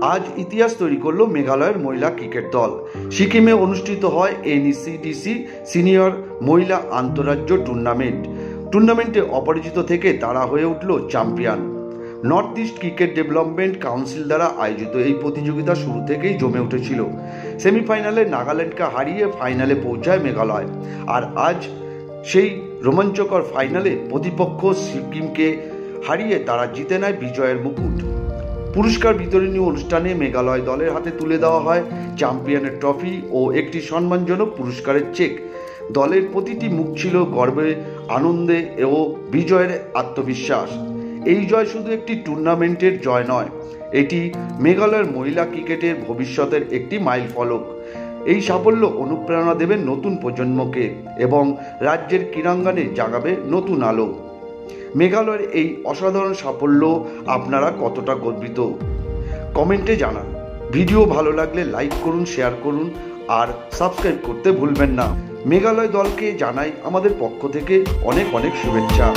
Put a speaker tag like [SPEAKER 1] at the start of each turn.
[SPEAKER 1] আজ ইতিহাস তৈরি করল মেঘালয়ের মহিলা ক্রিকেট দল। সিকিমে অনুষ্ঠিত হয় এনইসিডিসি সিনিয়র মহিলা আন্তঃরাজ্য টুর্নামেন্টে অপরাজিত থেকে তারা হয়ে উঠল champion. North east cricket development council দ্বারা আয়োজিত এই প্রতিযোগিতা শুরু থেকেই জমে উঠেছিল। সেমিফাইনালে নাগাল্যান্ডকে হারিয়ে ফাইনালে পৌঁছায় মেঘালয়, আর আজ সেই রোমাঞ্চকর ফাইনালে প্রতিপক্ষ সিকিমকে হারিয়ে তারা জিতে নেয় বিজয়ের মুকুট। পুরস্কার বিতরণী অনুষ্ঠানে মেঘালয় দলের হাতে তুলে দেওয়া হয় চ্যাম্পিয়নের ট্রফি ও একটি সম্মানজনক পুরস্কারের চেক। দলের প্রতিটি মুখ ছিল গর্বে, আনন্দে ও বিজয়ের আত্মবিশ্বাস। এই জয় শুধু একটি টুর্নামেন্টের জয় নয়, এটি মেঘালয়ের মহিলা ক্রিকেটের ভবিষ্যতের একটি মাইলফলক। এই সাফল্য অনুপ্রেরণা দেবে নতুন প্রজন্মকে এবং রাজ্যের ক্রীড়াঙ্গনে জাগাবে নতুন আলো। মেঘালয়ের এই অসাধারণ সাফল্য আপনারা কতটা গর্বিত কমেন্টে জানান। ভিডিও ভালো লাগলে লাইক করুন, শেয়ার করুন আর সাবস্ক্রাইব করতে ভুলবেন না। মেঘালয় দলকে জানাই আমাদের পক্ষ থেকে অনেক অনেক শুভেচ্ছা।